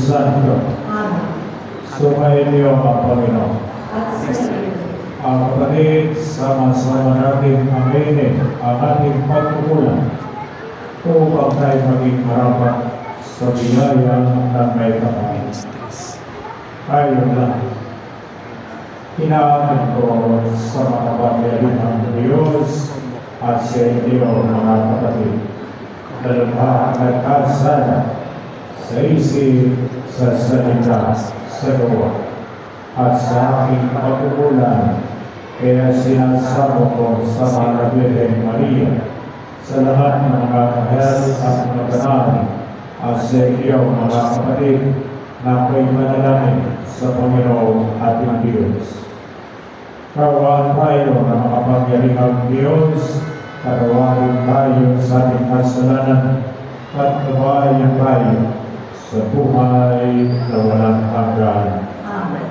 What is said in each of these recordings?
Santo. Amen. Sumayin niyo ang Panginoon. At sa iyo. Ang kapatid, sama-sama natin aminin ang ating pagkukulang upang tayo maging marapat sa biyaya ng may kapatid. Ayun lang. Inaamin ko sa makapangyarihan ng Diyos at sa inyo mga kapatid. Dalawang nagkasala sa isip, sa salita, sa gawa, at sa aking pagkukulang, kaya sinasamo ko sa mga Birhen Maria, sa lahat ng mga kahel at mga banal, at sa inyo mga kapatid, na ako'y manalangin sa Panginoong ating Diyos. Kawaan tayo ng makapangyarihang Diyos, karawain tayo sa ating kasalanan, at kabayan tayo sa buhay na walang hanggan. Amen.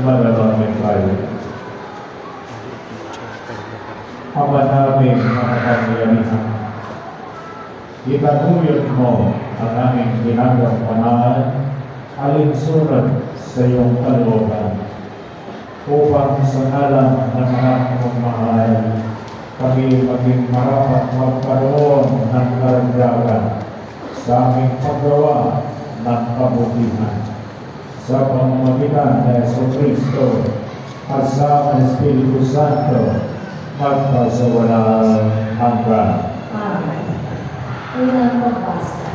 Manalangin tayo. Ama namin makapangyarihan, itatuyot mo ang aming ginagawang banal alinsunod sa iyong kalooban, upang sa ngalan ng anak mong mahal, kami maging marapat magkaroon ng karagdagan sa aming paggawa ng kabutihan. Sa pamamagitan ng Jesucristo at sa Espiritu Santo, magpasawalang hanggan. Amen. Unang pagbasa.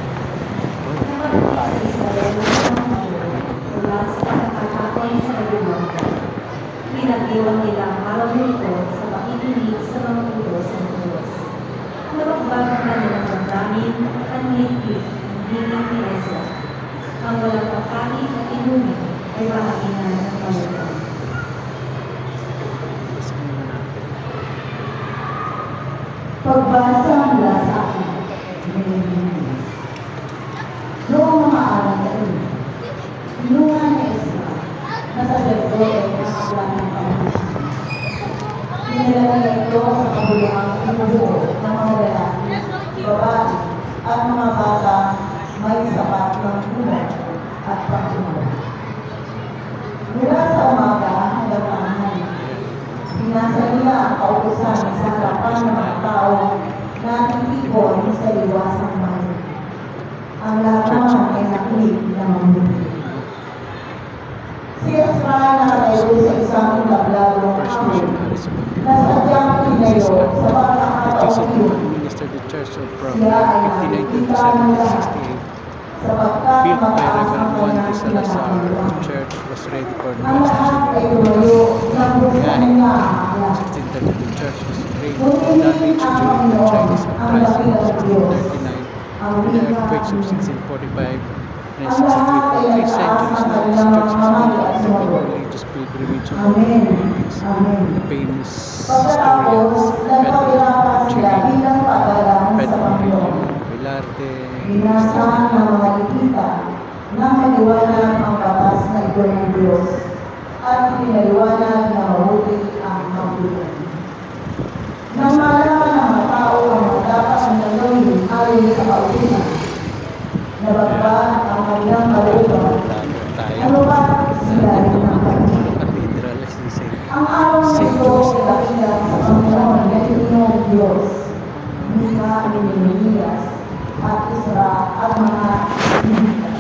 Nakapagpasa sa Revolution ng Diyos mula sa pagkakataon sa Revolution. Pinag-iwan nila ang araw nito sa pakikinig sa mga utos ng Diyos. Napagbago na nilang damdamin at higpit ng hiling ni Ezra. Ang walang pagkain at inumin ay bahagi na ng kalutan. Pagbasa mula sa akin. Noong mga araw na ito, tinungan ni Ezra na sacerdote ng aklat ng kamulisan. Pinalagay ito sa kabuluhang inubuo ng mga lalaki, babae, at mga bata may sapat ng tulad at pagtunod. Mula sa umaga hanggang tanghali, binasa nila ang kautusan sa harapan ng mga tao na nagtipon sa liwasang bayan. Ang lahat naman ay nakinig na mabuti. Si Ezra ay nakatayo sa isang labladong hangin na sadyang pinayo sa pagkakataong yun. Siya ay nakikita ng lahat sapagkat Built by mataas ang Reverend Juan de kanyang Salazar, kinakailangan. the church was ready for Ang next lahat ay tumayo nang buksan niya ang aklat. 1632 church was raised Pumili damaged ang during the Panginoon Chinese ang uprising dakilang of Diyos, 1639 ang and the wika earthquakes of ng 1645 and ang lahat ay 1653. 3 nagtaas centuries ng now, this kanilang church mga is kamay known at as the sumagot. religious pilgrimage of Amen. Philippines. Amen. The famous Pagkatapos, historians nagpapirapan sila Pedro bilang pag-alam sa Pedro Panginoon. Velarde, Binasa ng mga likita na maliwanag ang batas na ito ng Diyos at pinaliwanag na mabuti ang mabuti. Nang malaman ng mga tao ang mga dapat na gawin ayon sa kautusan, nabagban ang kanilang kalooban. Ano ba sinabi Panginoong Diyos, Mika ni Nehemias at Isra at mga Israelita.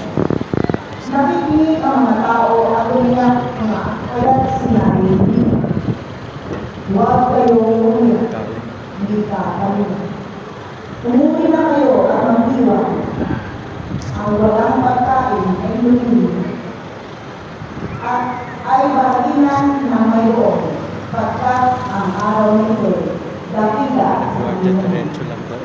Nakikinig ang mga tao at umiyak na kaya't sinabi, huwag kayong umiyak, hindi ka kami. Umuwi na kayo at magdiwan. Ang walang pagkain ay lumili at ay bahaginan ng mayroon pagkat ang araw nito dakila sa Panginoon. Diretso lang daw.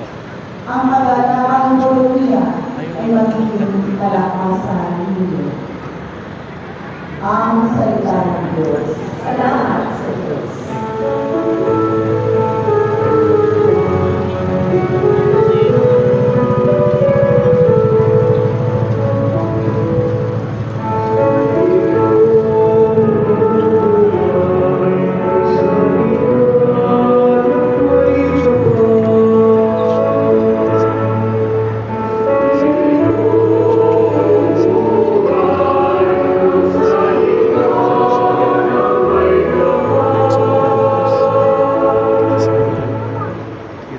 Ang magandang tulong niya ay magiging kalakasan ninyo. Ang salita ng Diyos. Salamat sa Diyos.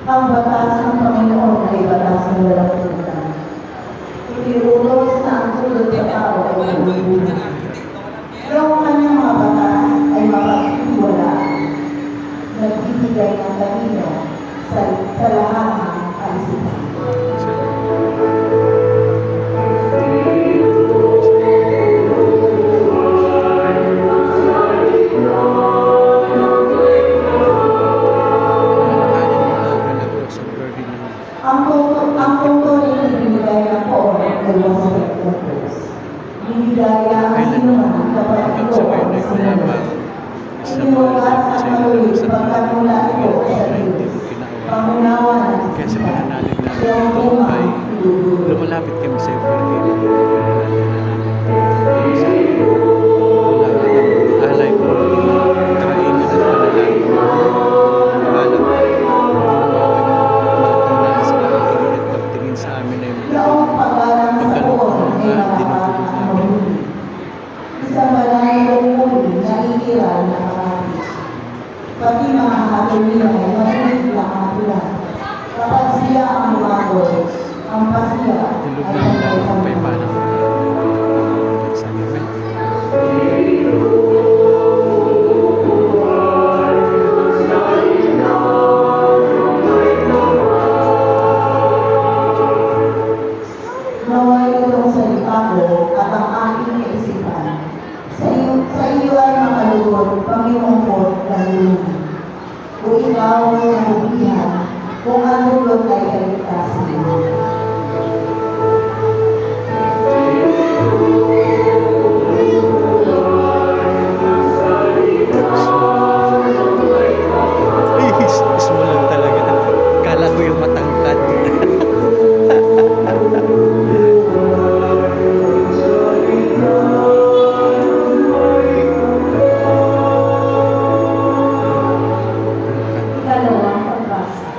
Ang batas ng Panginoon ay batas ng walang hanggan. Iniutos na ang tulad sa tao ay mabubuhay. Yung kanyang mga batas ay mapagtitiwalaan. Nagbibigay ng talino sa lahat ng kaisipan. Ang tuntunin ay binigay ng poon ng dalawang sakit ng Diyos. Binigay ang sinuman kapag ito ang sinuman. Iniwagas at malulit pagkat mula ito sa Diyos. Pangunawa ng Kaya sa pananalig namin siyang ito bunga ay idudulo. lumalapit kami sa iyo pero hindi alay ko kainin at panalangin alam sa pakikinig at pagtingin sa amin ay Yaong paggalang sa poon ay malakas ang mahuli. Isang malayong huli na iiral na marami. Pati mga hatol niya ay maliit lang ang tulang. Kapag siya ang lumagod, ang pasiya dilog ay na lang ang kanyang paypana sa amin. Naway itong salita ko at ang aking kaisipan. Sa iyo ay makalugod, Panginoong ko ng lulungan. Kung ikaw ay nabubihan, kung ang lulot ay kaligtasan mo. Small lang talaga. Kala ko yung matangkad. Ikalawang pagbasa.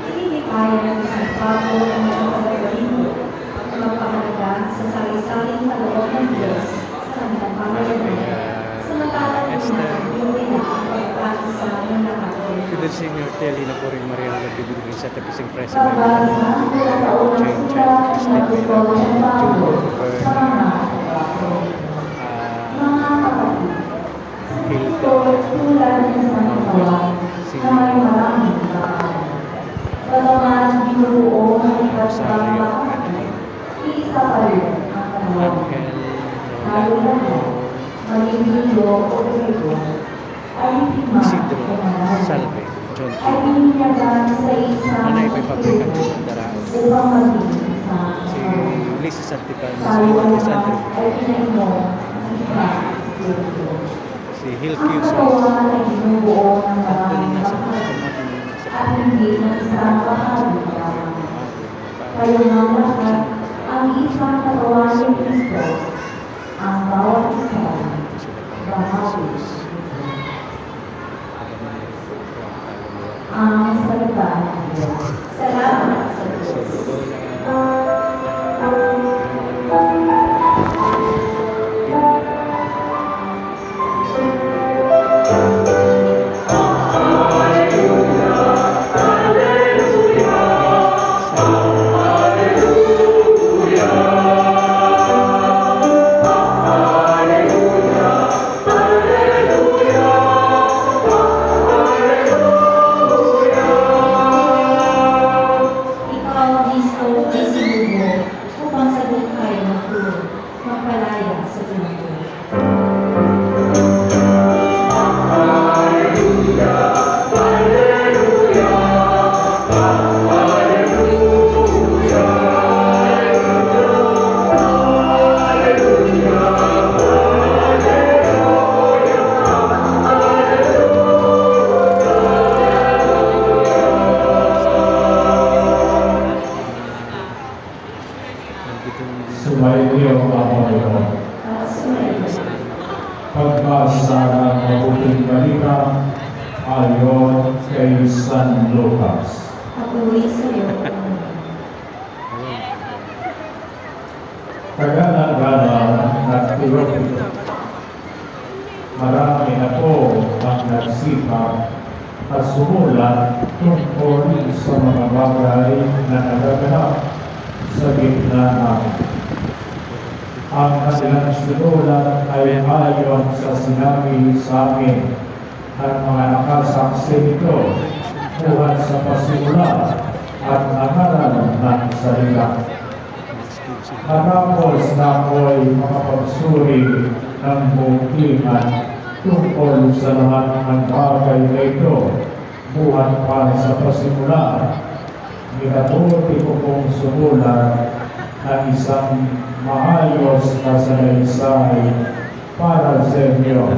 Hindi kaya ng isang tao ang magpapagalibo at magpahalaga sa sari-saring kaloob ng Diyos sa kanilang pamamagitan. Samantalang yung pinakapagpapasa ng lahat. Fidel Senior Telly na po rin Maria nagbibigay sa tapising presa Pagbasa mula sa unang sulat ng Apostol ng Pablo sa mga apostol. Mga kapatid, ito tulad ng isang katawan na may maraming katawan. Bagaman binubuo ng iba't-ibang bahagi, iisa pa rin ang katawan. Lalo na maging dulo o ito ay hikma Isidro o manahal. Salve John Ay binyagan sa isang Nanay may pabrikan ng darao. upang maging isang Si Lisa Santipan, si tayo Batis naman Andrew, ay pinainom ng isang espiritu. si Ang Hilfius, katawan ay binubuo ng at doon maraming nasa bahagi pagkamatin nasa at hindi ng isang bahagi lamang. Kayo ng lahat ang isang katawan ni Kristo, ang bawat isa bahagi. Ang salita ng Diyos. Salamat sa Diyos. Sumainyo ang Panginoon. at sumayin. Pagbasa ng mabuting balita ayon kay San Lucas. Patuloy sa iyo, Panginoon. Tagalagalan at Teopilo. Marami na po ang nagsipag at sumulat tungkol sa mga bagay na nagaganap sa gitna namin. Ang kanilang sinulat ay ayon sa sinabi sa amin ng mga nakasaksi nito buhat sa pasimula at nangaral ng salita. Matapos na ako'y makapagsuri ng buklingan tungkol sa lahat ng bagay na ito buhat pa sa pasimula, minabuti ko kong sumulat ng isang maayos na salaysay para sa inyo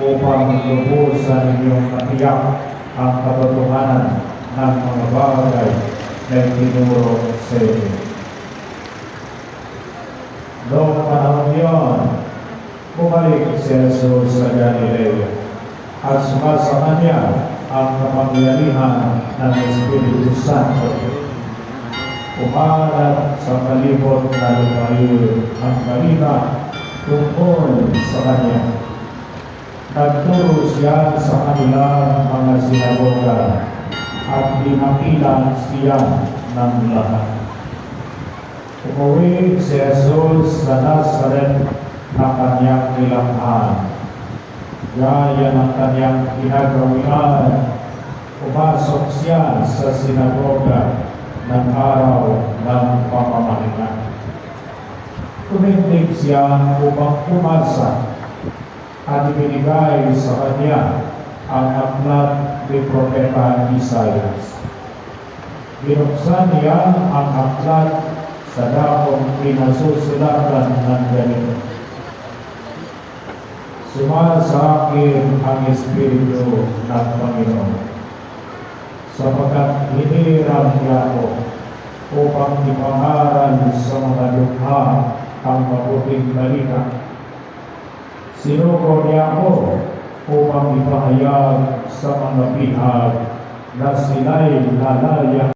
upang lubusan ninyong matiyak ang katotohanan ng mga bagay na itinuro sa inyo. Noong panahon yun, bumalik si Jesus sa Galilea at sumasa kanya ang kapangyarihan ng Espiritu Santo. Umalat sa palibot na lumayo ang balita tungkol sa kanya. Nagturo siya sa kanilang mga sinagoga at dinakilan siya ng lahat. Umuwi si Jesus sa Nazaret na kanyang nilanghan. Gaya ng kanyang ginagawian, pumasok siya sa sinagoga ng araw ng pamamahinga. Tumindig siya upang pumasa at ibinigay sa kanya ang aklat ni Propeta Isaias. Binuksan niya ang aklat sa dakong pinasusulatan ng ganito. Sumasa akin ang Espiritu ng Panginoon, sapagkat hiniram niya ako upang ipangaral sa mga lukha ang mabuting balita. Sinugo niya ako upang ipahayag sa mga bihag na sila'y lalaya